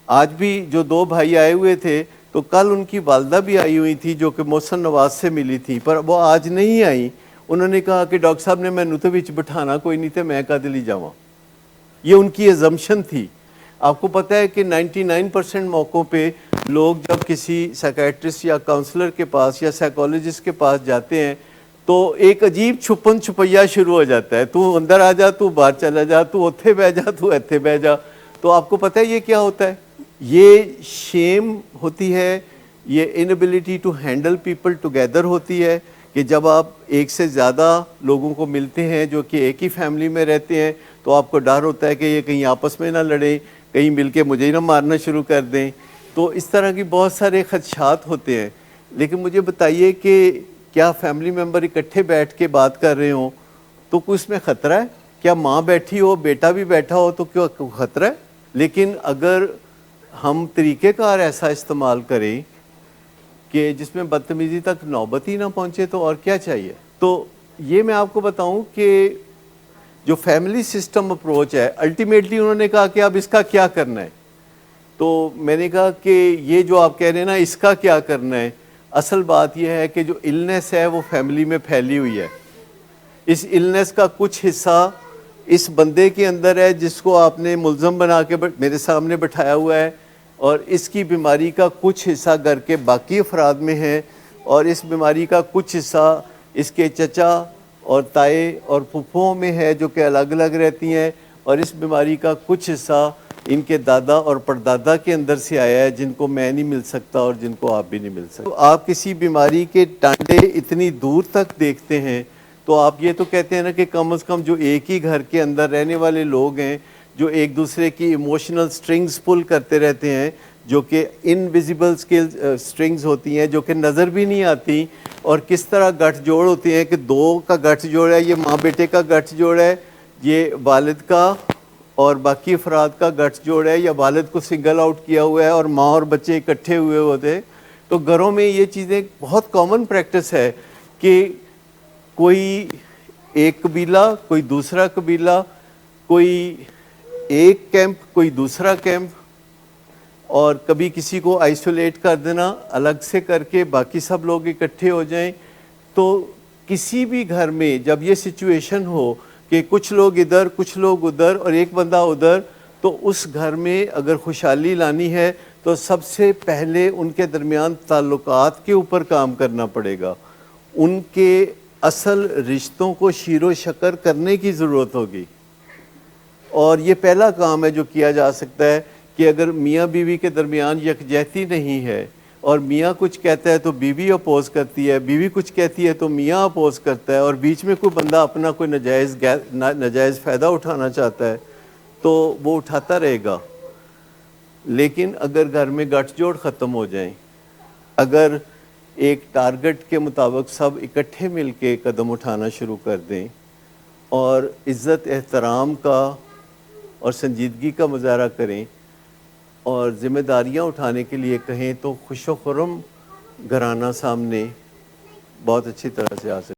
آج بھی جو دو بھائی آئے ہوئے تھے تو کل ان کی والدہ بھی آئی ہوئی تھی جو کہ محسن نواز سے ملی تھی، پر وہ آج نہیں آئی. انہوں نے کہا کہ ڈاکٹر صاحب نے مینوں تے وچ بٹھانا کوئی نہیں تے میں کدے لئی جاواں. یہ ان کی ایزمپشن تھی. آپ کو پتہ ہے کہ 99% موقعوں پہ لوگ جب کسی سائیکیٹرسٹ یا کاؤنسلر کے پاس یا سائیکالوجسٹ کے پاس جاتے ہیں تو ایک عجیب چھپن چھپیا شروع ہو جاتا ہے. تو اندر آ جا، تو باہر چلا جا، تو اوتھے بہ جا، تو ایتھے بہ جا. تو آپ کو پتہ ہے یہ کیا ہوتا ہے؟ یہ شیم ہوتی ہے، یہ inability to handle people together ہوتی ہے کہ جب آپ ایک سے زیادہ لوگوں کو ملتے ہیں جو کہ ایک ہی فیملی میں رہتے ہیں تو آپ کو ڈر ہوتا ہے کہ یہ کہیں آپس میں نہ لڑیں، کہیں مل کے مجھے ہی نہ مارنا شروع کر دیں. تو اس طرح کی بہت سارے خدشات ہوتے ہیں. لیکن مجھے بتائیے کہ کیا فیملی ممبر اکٹھے بیٹھ کے بات کر رہے ہوں تو کوئی اس میں خطرہ ہے؟ کیا ماں بیٹھی ہو، بیٹا بھی بیٹھا ہو تو کیا خطرہ ہے؟ لیکن اگر ہم طریقہ کار ایسا استعمال کریں کہ جس میں بدتمیزی تک نوبت ہی نہ پہنچے تو اور کیا چاہیے. تو یہ میں آپ کو بتاؤں کہ جو فیملی سسٹم اپروچ ہے، الٹیمیٹلی انہوں نے کہا کہ اب اس کا کیا کرنا ہے. تو میں نے کہا کہ یہ جو آپ کہہ رہے ہیں نا اس کا کیا کرنا ہے، اصل بات یہ ہے کہ جو النس ہے وہ فیملی میں پھیلی ہوئی ہے. اس النس کا کچھ حصہ اس بندے کے اندر ہے جس کو آپ نے ملزم بنا کے میرے سامنے بٹھایا ہوا ہے، اور اس کی بیماری کا کچھ حصہ گھر کے باقی افراد میں ہے، اور اس بیماری کا کچھ حصہ اس کے چچا اور تائے اور پھپھوؤں میں ہے جو کہ الگ الگ رہتی ہیں، اور اس بیماری کا کچھ حصہ ان کے دادا اور پردادا کے اندر سے آیا ہے جن کو میں نہیں مل سکتا اور جن کو آپ بھی نہیں مل سکتے. تو آپ کسی بیماری کے ٹانڈے اتنی دور تک دیکھتے ہیں تو آپ یہ تو کہتے ہیں نا کہ کم از کم جو ایک ہی گھر کے اندر رہنے والے لوگ ہیں جو ایک دوسرے کی ایموشنل سٹرنگز پل کرتے رہتے ہیں، جو کہ انویزیبل سٹرنگز ہوتی ہیں جو کہ نظر بھی نہیں آتی، اور کس طرح گٹھ جوڑ ہوتے ہیں کہ دو کا گٹھ جوڑ ہے، یہ ماں بیٹے کا گٹھ جوڑ ہے، یہ والد کا اور باقی افراد کا گٹھ جوڑ ہے، یا والد کو سنگل آؤٹ کیا ہوا ہے اور ماں اور بچے اکٹھے ہوئے ہوتے ہیں. تو گھروں میں یہ چیزیں بہت کامن پریکٹس ہے کہ کوئی ایک قبیلہ، کوئی دوسرا قبیلہ، کوئی ایک کیمپ، کوئی دوسرا کیمپ، اور کبھی کسی کو آئسولیٹ کر دینا الگ سے کر کے باقی سب لوگ اکٹھے ہو جائیں. تو کسی بھی گھر میں جب یہ سچویشن ہو کہ کچھ لوگ ادھر کچھ لوگ ادھر اور ایک بندہ ادھر، تو اس گھر میں اگر خوشحالی لانی ہے تو سب سے پہلے ان کے درمیان تعلقات کے اوپر کام کرنا پڑے گا. ان کے اصل رشتوں کو شیر و شکر کرنے کی ضرورت ہوگی، اور یہ پہلا کام ہے جو کیا جا سکتا ہے کہ اگر میاں بیوی کے درمیان یکجہتی نہیں ہے اور میاں کچھ کہتا ہے تو بیوی اپوز کرتی ہے، بیوی کچھ کہتی ہے تو میاں اپوز کرتا ہے، اور بیچ میں کوئی بندہ اپنا کوئی ناجائز فائدہ اٹھانا چاہتا ہے تو وہ اٹھاتا رہے گا. لیکن اگر گھر میں گٹھ جوڑ ختم ہو جائیں، اگر ایک ٹارگٹ کے مطابق سب اکٹھے مل کے قدم اٹھانا شروع کر دیں اور عزت احترام کا اور سنجیدگی کا مظاہرہ کریں اور ذمہ داریاں اٹھانے کے لیے کہیں، تو خوش و خرم گھرانہ سامنے بہت اچھی طرح سے آ سکتے.